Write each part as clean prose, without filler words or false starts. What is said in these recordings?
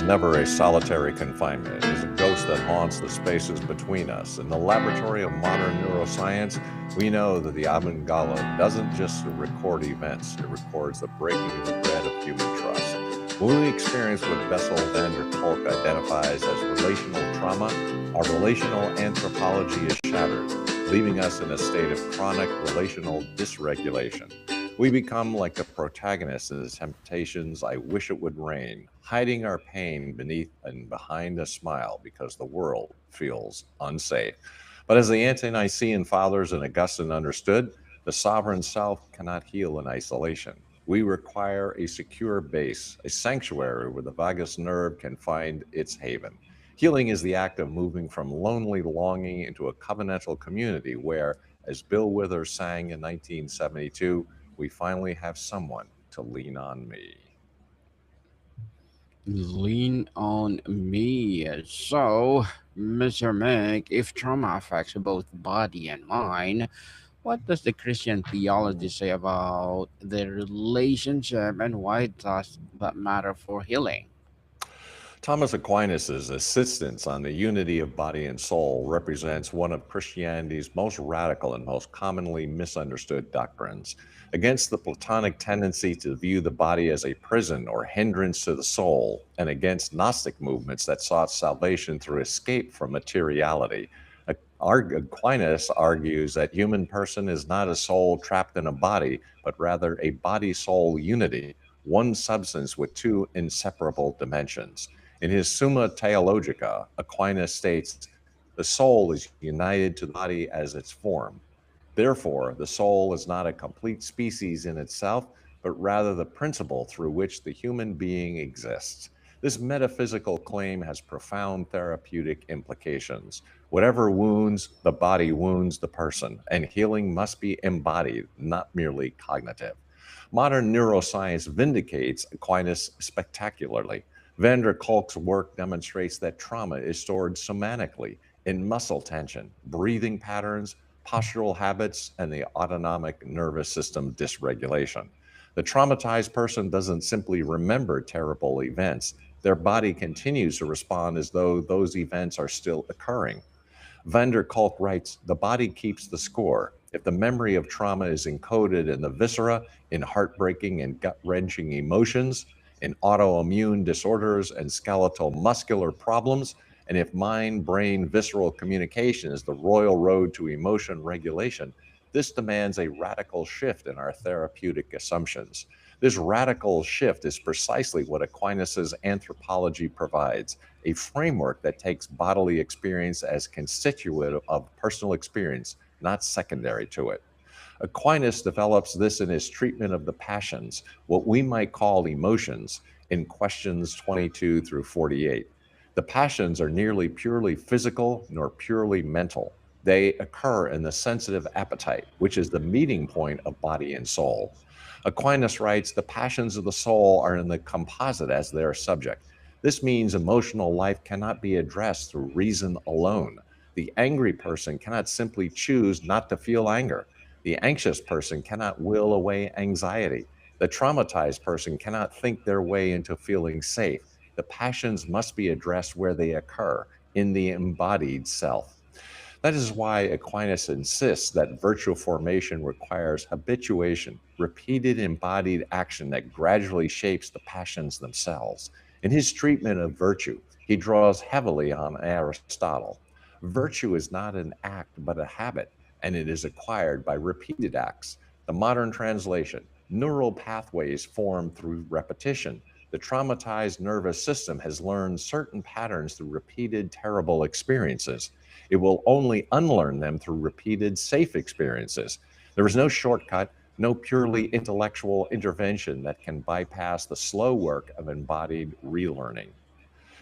never a solitary confinement. It is a ghost that haunts the spaces between us. In the laboratory of modern neuroscience, we know that the amygdala doesn't just record events, it records the breaking of the bread of human trust. When we experience what Bessel van der Kolk identifies as relational trauma, our relational anthropology is shattered, leaving us in a state of chronic relational dysregulation. We become like the protagonist in the Temptations' I Wish It Would Rain, hiding our pain beneath and behind a smile because the world feels unsafe. But as the ante-Nicene fathers and Augustine understood, the sovereign self cannot heal in isolation. We require a secure base, a sanctuary where the vagus nerve can find its haven. Healing is the act of moving from lonely longing into a covenantal community where, as Bill Withers sang in 1972, we finally have someone to lean on me. Lean on me. So, Mr. Mick, if trauma affects both body and mind, what does the Christian theology say about the relationship and why does that matter for healing? Thomas Aquinas' insistence on the unity of body and soul represents one of Christianity's most radical and most commonly misunderstood doctrines. Against the Platonic tendency to view the body as a prison or hindrance to the soul, and against Gnostic movements that sought salvation through escape from materiality, Aquinas argues that human person is not a soul trapped in a body, but rather a body-soul unity, one substance with two inseparable dimensions. In his Summa Theologica, Aquinas states, the soul is united to the body as its form. Therefore, the soul is not a complete species in itself, but rather the principle through which the human being exists. This metaphysical claim has profound therapeutic implications. Whatever wounds the body wounds the person, and healing must be embodied, not merely cognitive. Modern neuroscience vindicates Aquinas spectacularly. Van der Kolk's work demonstrates that trauma is stored somatically in muscle tension, breathing patterns, postural habits, and the autonomic nervous system dysregulation. The traumatized person doesn't simply remember terrible events, their body continues to respond as though those events are still occurring. Van der Kolk writes, the body keeps the score. If the memory of trauma is encoded in the viscera, in heartbreaking and gut wrenching emotions, in autoimmune disorders and skeletal muscular problems, and if mind brain visceral communication is the royal road to emotion regulation, this demands a radical shift in our therapeutic assumptions. This radical shift is precisely what Aquinas' anthropology provides, a framework that takes bodily experience as constituent of personal experience, not secondary to it. Aquinas develops this in his treatment of the passions, what we might call emotions, in questions 22 through 48. The passions are neither purely physical nor purely mental. They occur in the sensitive appetite, which is the meeting point of body and soul. Aquinas writes, the passions of the soul are in the composite as their subject. This means emotional life cannot be addressed through reason alone. The angry person cannot simply choose not to feel anger. The anxious person cannot will away anxiety. The traumatized person cannot think their way into feeling safe. The passions must be addressed where they occur, in the embodied self. That is why Aquinas insists that virtual formation requires habituation, repeated embodied action that gradually shapes the passions themselves. In his treatment of virtue, he draws heavily on Aristotle. Virtue is not an act, but a habit, and it is acquired by repeated acts. The modern translation, neural pathways form through repetition. The traumatized nervous system has learned certain patterns through repeated terrible experiences. It will only unlearn them through repeated safe experiences. There is no shortcut, no purely intellectual intervention that can bypass the slow work of embodied relearning.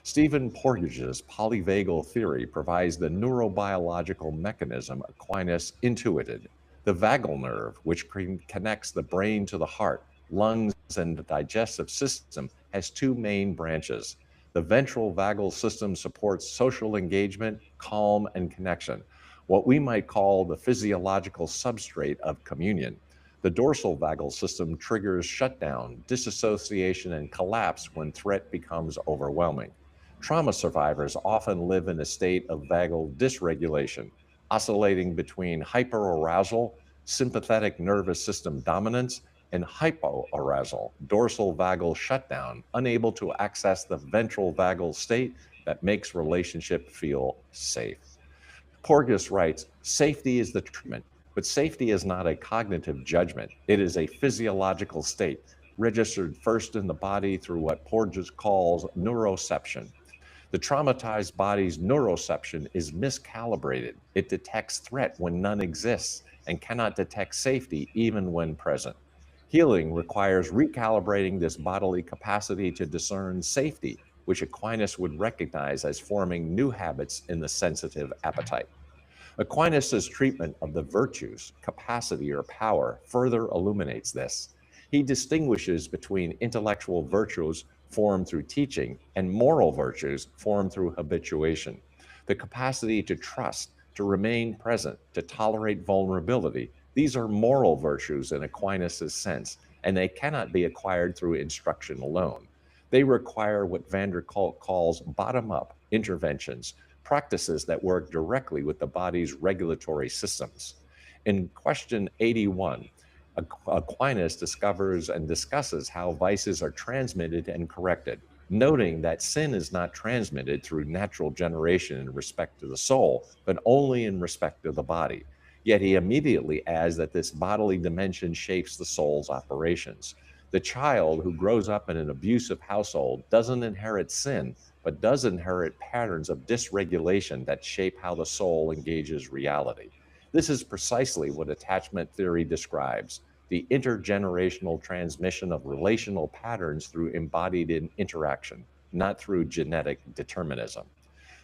Stephen Portage's polyvagal theory provides the neurobiological mechanism Aquinas intuited. The vagal nerve, which connects the brain to the heart, lungs, and the digestive system, has two main branches. The ventral vagal system supports social engagement, calm, and connection, what we might call the physiological substrate of communion. The dorsal vagal system triggers shutdown, disassociation, and collapse when threat becomes overwhelming. Trauma survivors often live in a state of vagal dysregulation, oscillating between hyperarousal, sympathetic nervous system dominance, and hypoarousal, dorsal vagal shutdown, unable to access the ventral vagal state that makes relationship feel safe. Porges writes, safety is the treatment, but safety is not a cognitive judgment. It is a physiological state, registered first in the body through what Porges calls neuroception. The traumatized body's neuroception is miscalibrated. It detects threat when none exists and cannot detect safety even when present. Healing requires recalibrating this bodily capacity to discern safety, which Aquinas would recognize as forming new habits in the sensitive appetite. Aquinas' treatment of the virtues, capacity, or power further illuminates this. He distinguishes between intellectual virtues formed through teaching and moral virtues formed through habituation. The capacity to trust, to remain present, to tolerate vulnerability, these are moral virtues in Aquinas' sense, and they cannot be acquired through instruction alone. They require what van der Kolk calls bottom up interventions, practices that work directly with the body's regulatory systems. In question 81, Aquinas discovers and discusses how vices are transmitted and corrected, noting that sin is not transmitted through natural generation in respect to the soul, but only in respect to the body. Yet he immediately adds that this bodily dimension shapes the soul's operations. The child who grows up in an abusive household doesn't inherit sin, but does inherit patterns of dysregulation that shape how the soul engages reality. This is precisely what attachment theory describes: the intergenerational transmission of relational patterns through embodied interaction, not through genetic determinism.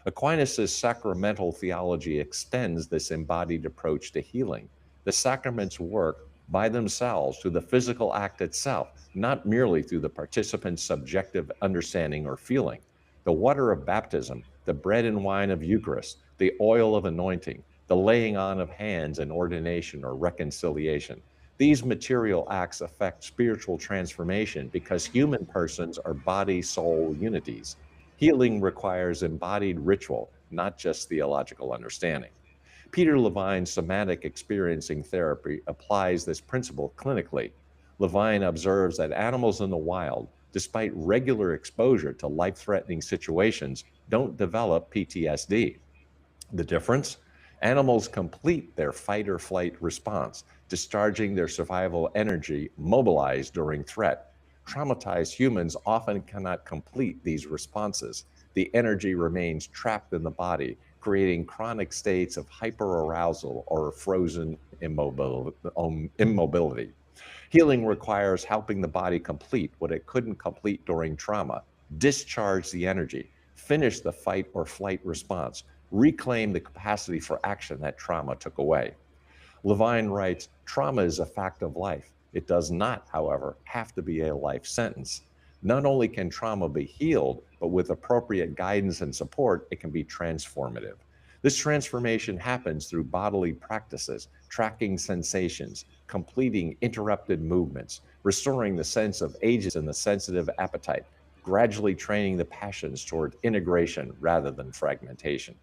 Aquinas' sacramental theology extends this embodied approach to healing. The sacraments work by themselves through the physical act itself, not merely through the participant's subjective understanding or feeling. The water of baptism, the bread and wine of Eucharist, the oil of anointing, the laying on of hands in ordination or reconciliation. These material acts affect spiritual transformation because human persons are body soul unities. Healing requires embodied ritual, not just theological understanding. Peter Levine's somatic experiencing therapy applies this principle clinically. Levine observes that animals in the wild, despite regular exposure to life threatening situations, don't develop PTSD. The difference? Animals complete their fight or flight response, discharging their survival energy mobilized during threat. Traumatized humans often cannot complete these responses. The energy remains trapped in the body, creating chronic states of hyperarousal or frozen immobility. Healing requires helping the body complete what it couldn't complete during trauma, discharge the energy, finish the fight or flight response, reclaim the capacity for action that trauma took away. Levine writes, trauma is a fact of life. It does not, however, have to be a life sentence. Not only can trauma be healed, but with appropriate guidance and support, it can be transformative. This transformation happens through bodily practices, tracking sensations, completing interrupted movements, restoring the sense of agency in the sensitive appetite, gradually training the passions toward integration rather than fragmentation.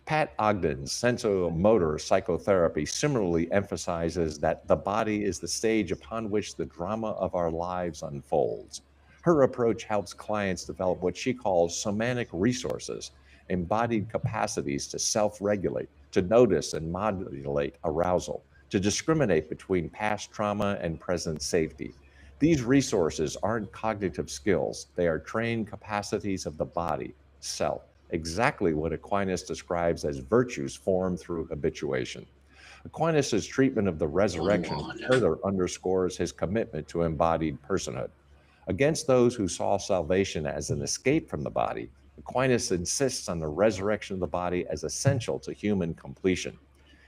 Pat Ogden's sensomotor psychotherapy similarly emphasizes that the body is the stage upon which the drama of our lives unfolds. Her approach helps clients develop what she calls somatic resources, embodied capacities to self regulate, to notice and modulate arousal, to discriminate between past trauma and present safety. These resources aren't cognitive skills, they are trained capacities of the body, self, exactly what Aquinas describes as virtues formed through habituation. Aquinas' treatment of the Going resurrection on. further underscores his commitment to embodied personhood. Against those who saw salvation as an escape from the body, Aquinas insists on the resurrection of the body as essential to human completion.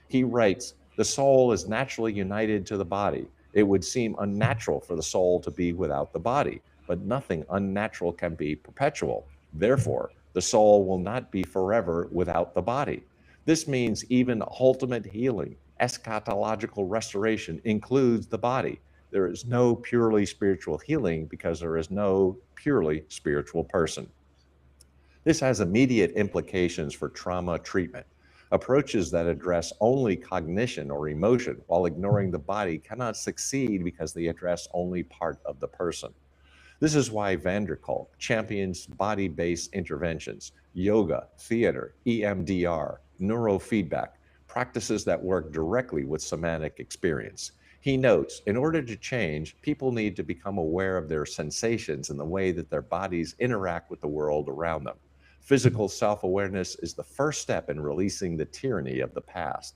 He writes, the soul is naturally united to the body. It would seem unnatural for the soul to be without the body, but nothing unnatural can be perpetual. Therefore, the soul will not be forever without the body. This means even ultimate healing, Eschatological restoration includes the body. There is no purely spiritual healing because there is no purely spiritual person. This has immediate implications for trauma treatment. Approaches that address only cognition or emotion while ignoring the body cannot succeed because they address only part of the person. This is why Vanderkolk champions body based interventions, yoga, theater, EMDR, neurofeedback, practices that work directly with somatic experience. He notes in order to change, people need to become aware of their sensations and the way that their bodies interact with the world around them. Physical self awareness is the first step in releasing the tyranny of the past.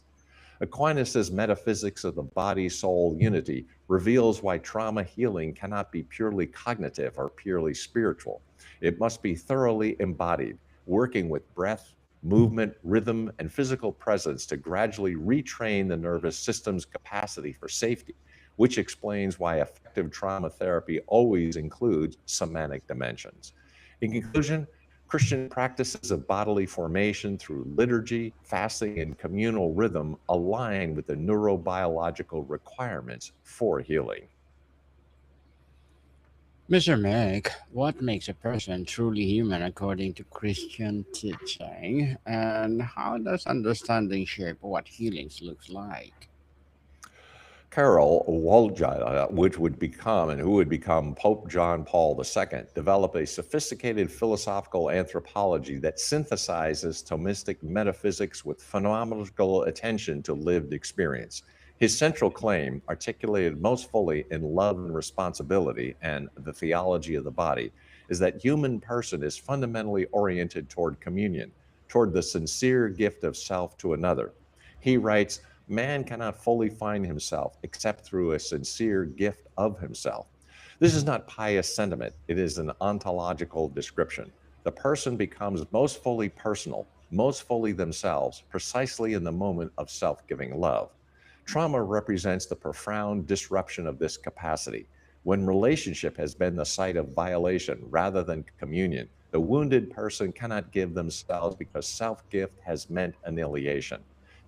Aquinas' metaphysics of the body soul unity reveals why trauma healing cannot be purely cognitive or purely spiritual. It must be thoroughly embodied, working with breath, movement, rhythm, and physical presence to gradually retrain the nervous system's capacity for safety, which explains why effective trauma therapy always includes somatic dimensions. In conclusion, Christian practices of bodily formation through liturgy, fasting, and communal rhythm align with the neurobiological requirements for healing. Mr. Mick, what makes a person truly human according to Christian teaching, and how does understanding shape what healings looks like? Karol Wojtyla, which would become and who would become Pope John Paul II, developed a sophisticated philosophical anthropology that synthesizes Thomistic metaphysics with phenomenological attention to lived experience. His central claim, articulated most fully in Love and Responsibility and The Theology of the Body, is that human person is fundamentally oriented toward communion, toward the sincere gift of self to another. He writes, man cannot fully find himself except through a sincere gift of himself. This is not pious sentiment, it is an ontological description. The person becomes most fully personal, most fully themselves, precisely in the moment of self giving love. Trauma represents the profound disruption of this capacity. When relationship has been the site of violation rather than communion, the wounded person cannot give themselves because self gift has meant annihilation.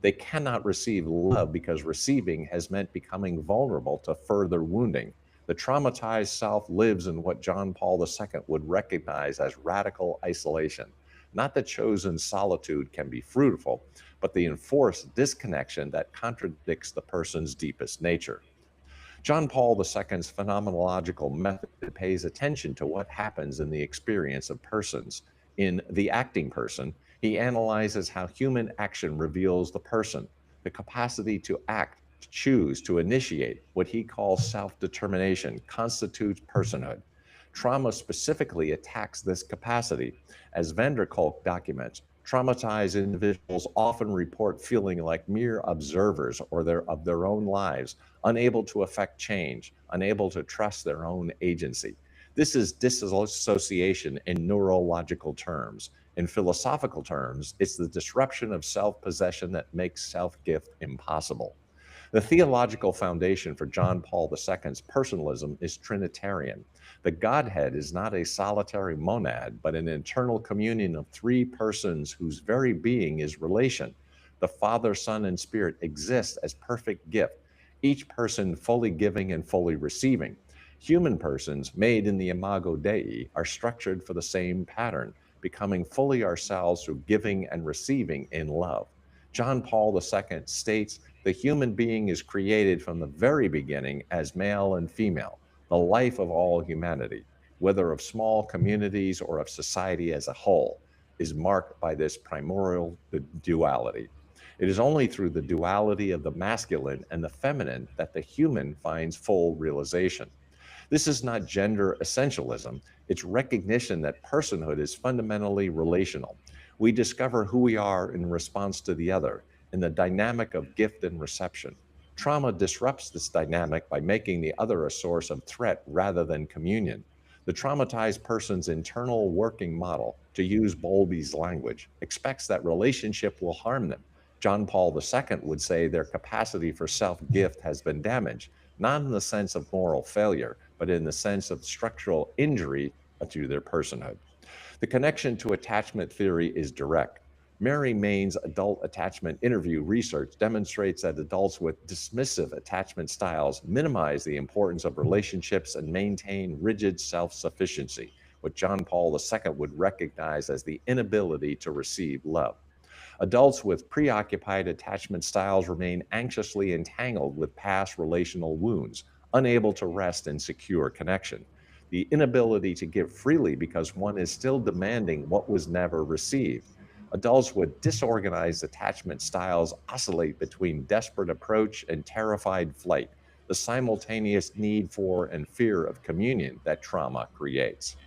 They cannot receive love because receiving has meant becoming vulnerable to further wounding. The traumatized self lives in what John Paul II would recognize as radical isolation. Not that chosen solitude can be fruitful, but the enforced disconnection that contradicts the person's deepest nature. John Paul II's phenomenological method pays attention to what happens in the experience of persons. In The Acting Person, he analyzes how human action reveals the person, the capacity to act, to choose, to initiate. What he calls self determination constitutes personhood. Trauma specifically attacks this capacity. As Vanderkolk documents, traumatized individuals often report feeling like mere observers of their own lives, unable to affect change, unable to trust their own agency. This is disassociation in neurological terms. In philosophical terms, it's the disruption of self possession that makes self gift impossible. The theological foundation for John Paul II's personalism is Trinitarian. The Godhead is not a solitary monad, but an internal communion of three persons whose very being is relation. The Father, Son, and Spirit exist as perfect gift, each person fully giving and fully receiving. Human persons, made in the imago Dei, are structured for the same pattern, becoming fully ourselves through giving and receiving in love. John Paul II states the human being is created from the very beginning as male and female, the life of all humanity, whether of small communities or of society as a whole, is marked by this primordial duality. It is only through the duality of the masculine and the feminine that the human finds full realization. This is not gender essentialism, it's recognition that personhood is fundamentally relational. We discover who we are in response to the other, in the dynamic of gift and reception. Trauma disrupts this dynamic by making the other a source of threat rather than communion. The traumatized person's internal working model, to use Bowlby's language, expects that relationship will harm them. John Paul II would say their capacity for self gift has been damaged, not in the sense of moral failure, but in the sense of structural injury to their personhood. The connection to attachment theory is direct. Mary Main's adult attachment interview research demonstrates that adults with dismissive attachment styles minimize the importance of relationships and maintain rigid self sufficiency, what John Paul II would recognize as the inability to receive love. Adults with preoccupied attachment styles remain anxiously entangled with past relational wounds, unable to rest in secure connection. The inability to give freely because one is still demanding what was never received. Adults with disorganized attachment styles oscillate between desperate approach and terrified flight, the simultaneous need for and fear of communion that trauma creates.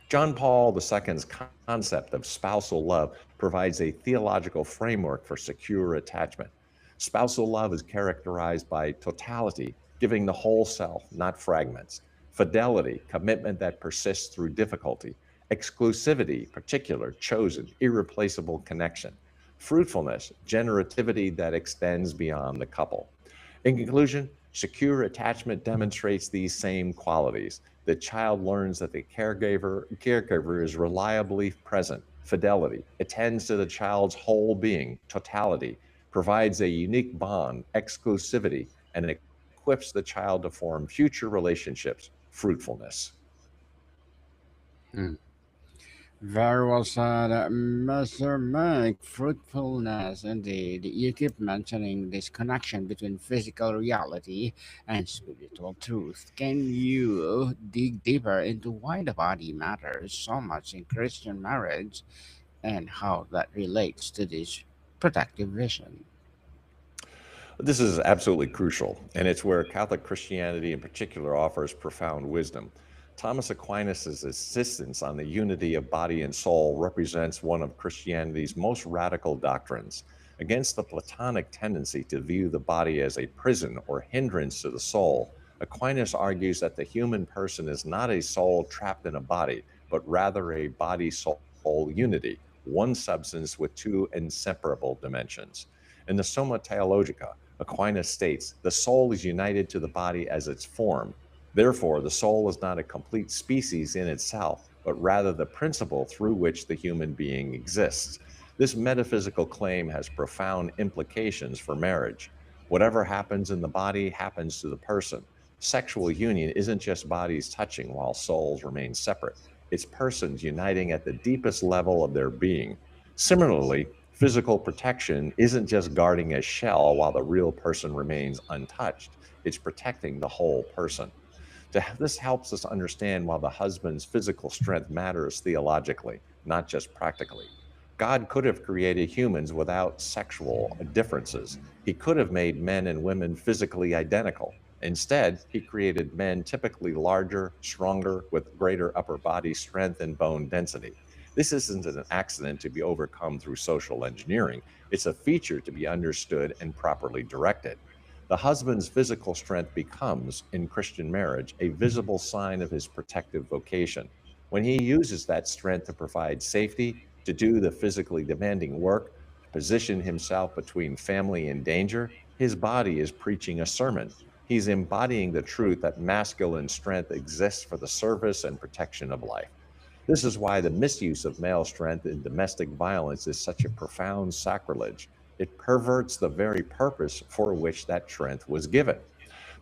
John Paul II's concept of spousal love provides a theological framework for secure attachment. Spousal love is characterized by totality, giving the whole self, not fragments; fidelity, commitment that persists through difficulty; exclusivity, particular, chosen, irreplaceable connection; fruitfulness, generativity that extends beyond the couple. In conclusion, secure attachment demonstrates these same qualities. The child learns that the caregiver is reliably present; fidelity attends to the child's whole being; totality provides a unique bond; exclusivity and equips the child to form future relationships; fruitfulness. Hmm. Very well said, Mr. Mike. Fruitfulness, indeed. You keep mentioning this connection between physical reality and spiritual truth. Can you dig deeper into why the body matters so much in Christian marriage and how that relates to this protective vision? This is absolutely crucial, and it's where Catholic Christianity in particular offers profound wisdom. Thomas Aquinas' insistence on the unity of body and soul represents one of Christianity's most radical doctrines. Against the Platonic tendency to view the body as a prison or hindrance to the soul, Aquinas argues that the human person is not a soul trapped in a body, but rather a body soul unity, one substance with two inseparable dimensions. In the Summa Theologica, Aquinas states, the soul is united to the body as its form. Therefore, the soul is not a complete species in itself, but rather the principle through which the human being exists. This metaphysical claim has profound implications for marriage. Whatever happens in the body happens to the person. Sexual union isn't just bodies touching while souls remain separate. It's persons uniting at the deepest level of their being. Similarly, physical protection isn't just guarding a shell while the real person remains untouched, it's protecting the whole person. This helps us understand why the husband's physical strength matters theologically, not just practically. God could have created humans without sexual differences. He could have made men and women physically identical. Instead, he created men typically larger, stronger, with greater upper body strength and bone density. This isn't an accident to be overcome through social engineering. It's a feature to be understood and properly directed. The husband's physical strength becomes, in Christian marriage, a visible sign of his protective vocation. When he uses that strength to provide safety, to do the physically demanding work, to position himself between family and danger, his body is preaching a sermon. He's embodying the truth that masculine strength exists for the service and protection of life. This is why the misuse of male strength in domestic violence is such a profound sacrilege. It perverts the very purpose for which that strength was given.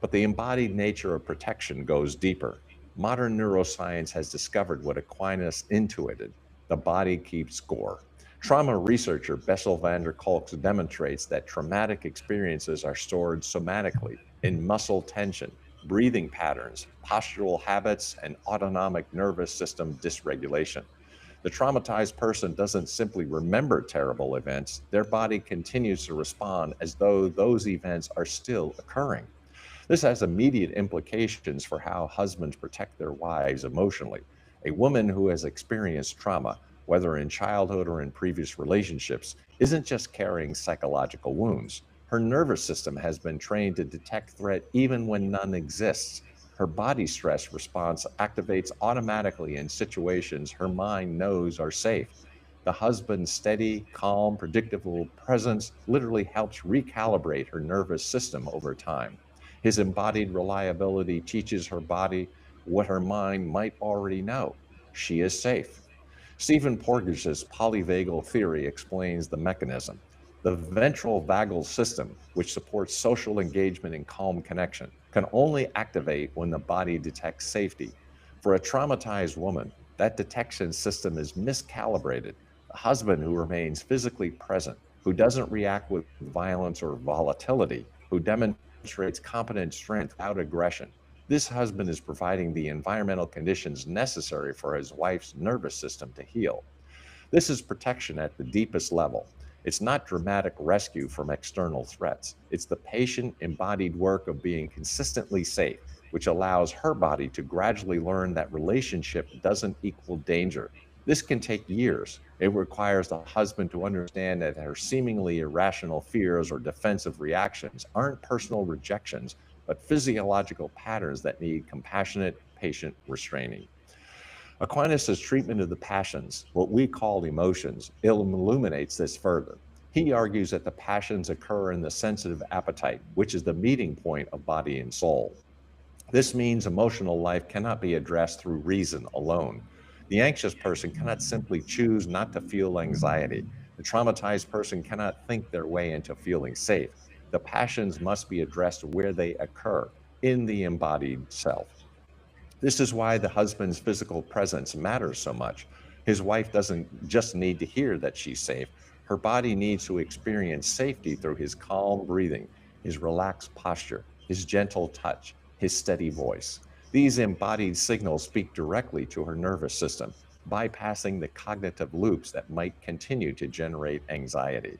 But the embodied nature of protection goes deeper. Modern neuroscience has discovered what Aquinas intuited: the body keeps score. Trauma researcher Bessel van der Kolk demonstrates that traumatic experiences are stored somatically in muscle tension, breathing patterns, postural habits, and autonomic nervous system dysregulation. The traumatized person doesn't simply remember terrible events, their body continues to respond as though those events are still occurring. This has immediate implications for how husbands protect their wives emotionally. A woman who has experienced trauma, whether in childhood or in previous relationships, isn't just carrying psychological wounds. Her nervous system has been trained to detect threat even when none exists. Her body stress response activates automatically in situations her mind knows are safe. The husband's steady, calm, predictable presence literally helps recalibrate her nervous system over time. His embodied reliability teaches her body what her mind might already know: she is safe. Stephen Porges's polyvagal theory explains the mechanism. The ventral vagal system, which supports social engagement and calm connection, can only activate when the body detects safety. For a traumatized woman, that detection system is miscalibrated. A husband who remains physically present, who doesn't react with violence or volatility, who demonstrates competent strength without aggression. This husband is providing the environmental conditions necessary for his wife's nervous system to heal. This is protection at the deepest level. It's not dramatic rescue from external threats. It's the patient embodied work of being consistently safe, which allows her body to gradually learn that relationship doesn't equal danger. This can take years. It requires the husband to understand that her seemingly irrational fears or defensive reactions aren't personal rejections, but physiological patterns that need compassionate, patient restraining. Aquinas' treatment of the passions, what we call emotions, illuminates this further. He argues that the passions occur in the sensitive appetite, which is the meeting point of body and soul. This means emotional life cannot be addressed through reason alone. The anxious person cannot simply choose not to feel anxiety. The traumatized person cannot think their way into feeling safe. The passions must be addressed where they occur, in the embodied self. This is why the husband's physical presence matters so much. His wife doesn't just need to hear that she's safe, her body needs to experience safety through his calm breathing, his relaxed posture, his gentle touch, his steady voice. These embodied signals speak directly to her nervous system, bypassing the cognitive loops that might continue to generate anxiety.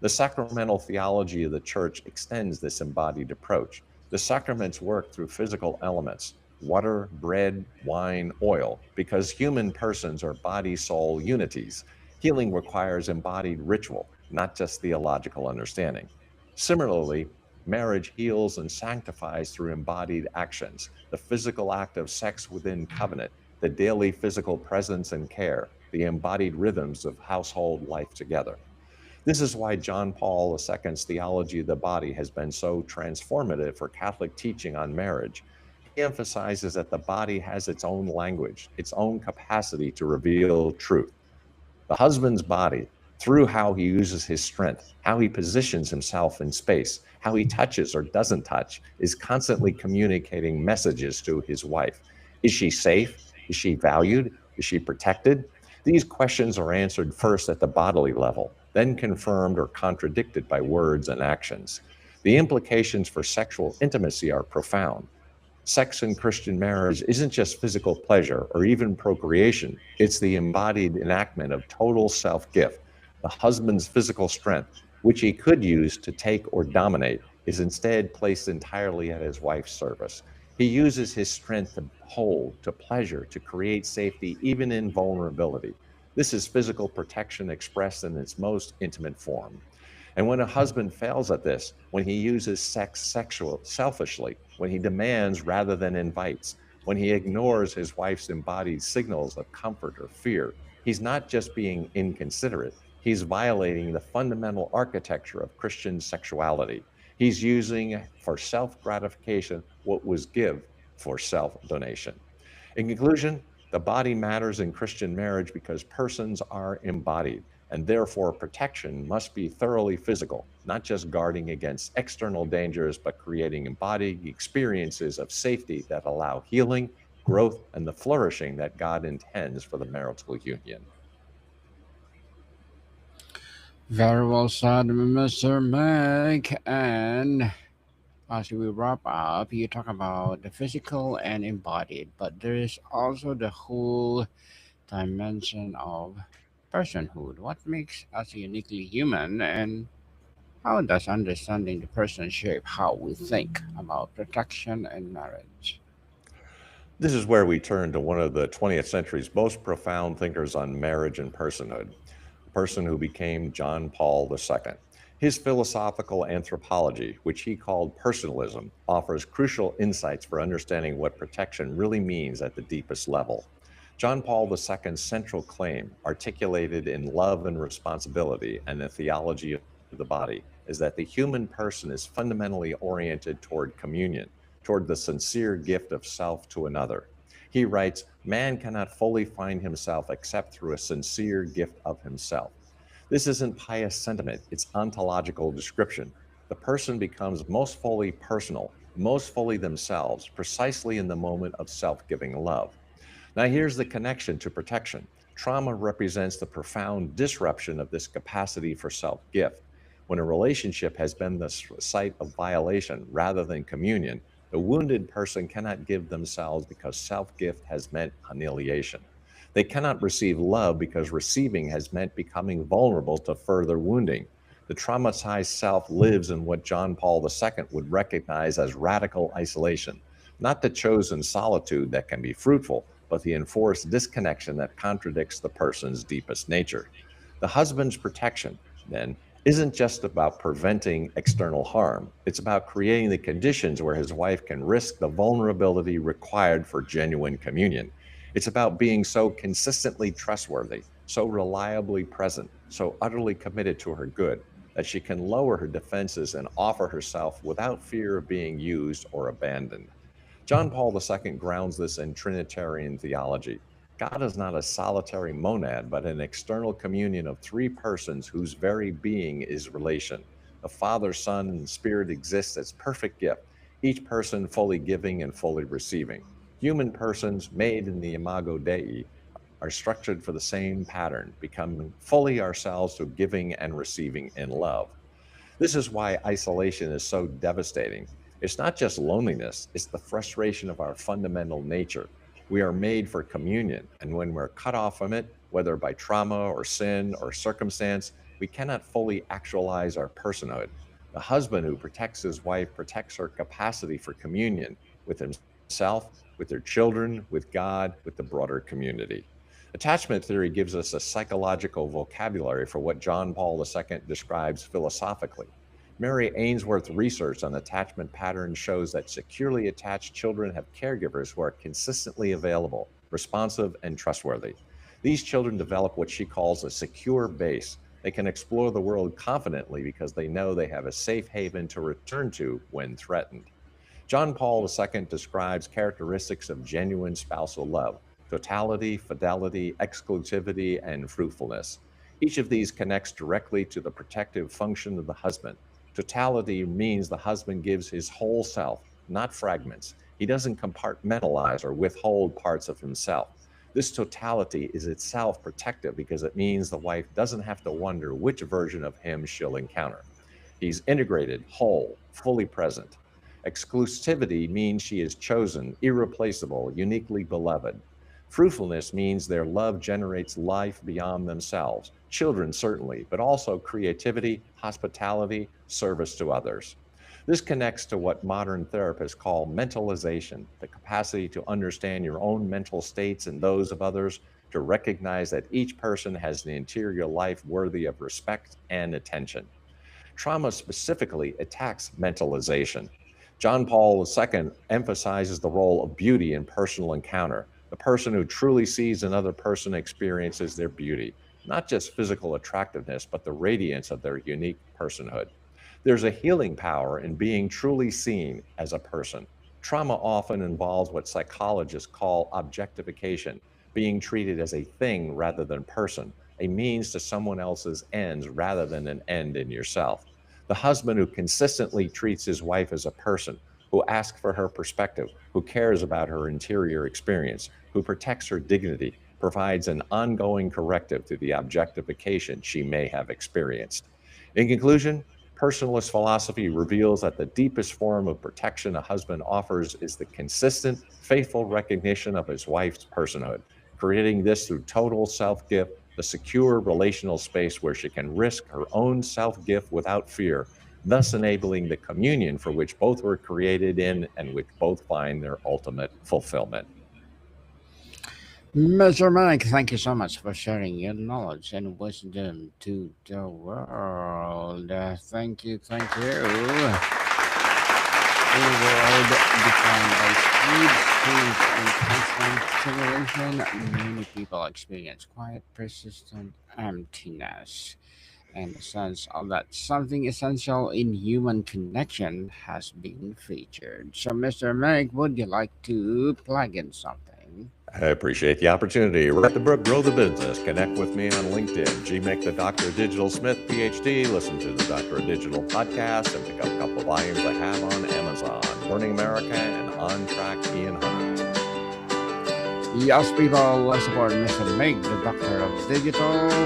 The sacramental theology of the church extends this embodied approach. The sacraments work through physical elements, water, bread, wine, oil, because human persons are body soul unities. Healing requires embodied ritual, not just theological understanding. Similarly, marriage heals and sanctifies through embodied actions, the physical act of sex within covenant, the daily physical presence and care, the embodied rhythms of household life together. This is why John Paul II's theology of the body has been so transformative for Catholic teaching on marriage. He emphasizes that the body has its own language, its own capacity to reveal truth. The husband's body, through how he uses his strength, how he positions himself in space, how he touches or doesn't touch, is constantly communicating messages to his wife. Is she safe? Is she valued? Is she protected? These questions are answered first at the bodily level, then confirmed or contradicted by words and actions. The implications for sexual intimacy are profound. Sex in Christian marriage isn't just physical pleasure or even procreation, it's the embodied enactment of total self gift. The husband's physical strength, which he could use to take or dominate, is instead placed entirely at his wife's service. He uses his strength to hold, to pleasure, to create safety, even in vulnerability. This is physical protection expressed in its most intimate form. And when a husband fails at this, when he uses sex selfishly, when he demands rather than invites, when he ignores his wife's embodied signals of comfort or fear, he's not just being inconsiderate, he's violating the fundamental architecture of Christian sexuality. He's using for self gratification what was give for self donation. In conclusion, the body matters in Christian marriage because persons are embodied, and therefore protection must be thoroughly physical, not just guarding against external dangers, but creating embodied experiences of safety that allow healing, growth, and the flourishing that God intends for the marital union. Very well said, Mr. Meg. And as we wrap up, you talk about the physical and embodied, but there is also the whole dimension of personhood. What makes us uniquely human, and how does understanding the person shape how we think about protection and marriage? This is where we turn to one of the 20th century's most profound thinkers on marriage and personhood, a person who became John Paul II. His philosophical anthropology, which he called personalism, offers crucial insights for understanding what protection really means at the deepest level. John Paul II's central claim, articulated in Love and Responsibility and the Theology of the Body, is that the human person is fundamentally oriented toward communion, toward the sincere gift of self to another. He writes, "Man cannot fully find himself except through a sincere gift of himself." This isn't pious sentiment, it's ontological description. The person becomes most fully personal, most fully themselves, precisely in the moment of self giving love. Now, here's the connection to protection. Trauma represents the profound disruption of this capacity for self gift. When a relationship has been the site of violation rather than communion, the wounded person cannot give themselves because self gift has meant annihilation. They cannot receive love because receiving has meant becoming vulnerable to further wounding. The traumatized self lives in what John Paul II would recognize as radical isolation, not the chosen solitude that can be fruitful, but the enforced disconnection that contradicts the person's deepest nature. The husband's protection, then, isn't just about preventing external harm. It's about creating the conditions where his wife can risk the vulnerability required for genuine communion. It's about being so consistently trustworthy, so reliably present, so utterly committed to her good that she can lower her defenses and offer herself without fear of being used or abandoned. John Paul II grounds this in Trinitarian theology. God is not a solitary monad, but an external communion of three persons whose very being is relation. The Father, Son, and Spirit exist as perfect gift, each person fully giving and fully receiving. Human persons made in the imago Dei are structured for the same pattern, becoming fully ourselves through giving and receiving in love. This is why isolation is so devastating. It's not just loneliness, it's the frustration of our fundamental nature. We are made for communion, and when we're cut off from it, whether by trauma or sin or circumstance, we cannot fully actualize our personhood. The husband who protects his wife protects her capacity for communion with himself, with their children, with God, with the broader community. Attachment theory gives us a psychological vocabulary for what John Paul II describes philosophically. Mary Ainsworth's research on attachment patterns shows that securely attached children have caregivers who are consistently available, responsive, and trustworthy. These children develop what she calls a secure base. They can explore the world confidently because they know they have a safe haven to return to when threatened. John Paul II describes characteristics of genuine spousal love: totality, fidelity, exclusivity, and fruitfulness. Each of these connects directly to the protective function of the husband. Totality means the husband gives his whole self, not fragments. He doesn't compartmentalize or withhold parts of himself. This totality is itself protective because it means the wife doesn't have to wonder which version of him she'll encounter. He's integrated, whole, fully present. Exclusivity means she is chosen, irreplaceable, uniquely beloved. Fruitfulness means their love generates life beyond themselves, children certainly, but also creativity, hospitality, service to others. This connects to what modern therapists call mentalization, the capacity to understand your own mental states and those of others, to recognize that each person has an interior life worthy of respect and attention. Trauma specifically attacks mentalization. John Paul II emphasizes the role of beauty in personal encounter. The person who truly sees another person experiences their beauty, not just physical attractiveness, but the radiance of their unique personhood. There's a healing power in being truly seen as a person. Trauma often involves what psychologists call objectification, being treated as a thing rather than person, a means to someone else's ends rather than an end in yourself. The husband who consistently treats his wife as a person, who asks for her perspective, who cares about her interior experience, who protects her dignity, provides an ongoing corrective to the objectification she may have experienced. In conclusion, personalist philosophy reveals that the deepest form of protection a husband offers is the consistent, faithful recognition of his wife's personhood, creating this through total self gift, the secure relational space where she can risk her own self gift without fear, thus enabling the communion for which both were created in and which both find their ultimate fulfillment. Mr. Mike, thank you so much for sharing your knowledge and wisdom to the world. Thank you, thank you. A world defined by speed, change, and constant stimulation, many people experience quiet, persistent emptiness and the sense of that something essential in human connection has been featured. So, Mr. Meg, would you like to plug in something? I appreciate the opportunity. Write the book, grow the business. Connect with me on LinkedIn. G Make the Dr. Digital Smith, PhD. Listen to the Dr. Digital podcast and pick up a couple volumes I have on Amazon. Learning America and On Track Ian Hunter. Yes, people, support Mr. Meg, the Doctor of Digital,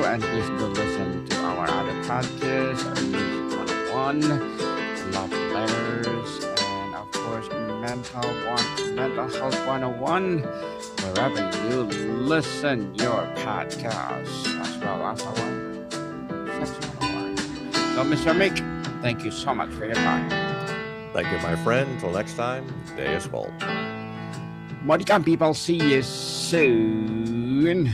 and please do listen to our other podcasts, Music 101, Love Letters, and of course, Mental Health 101, wherever you listen your podcasts, as well as our Sex 101. So, Mr. Meg, thank you so much for your time. Thank you, my friend. Until next time, day is full. Welcome, people. See you soon.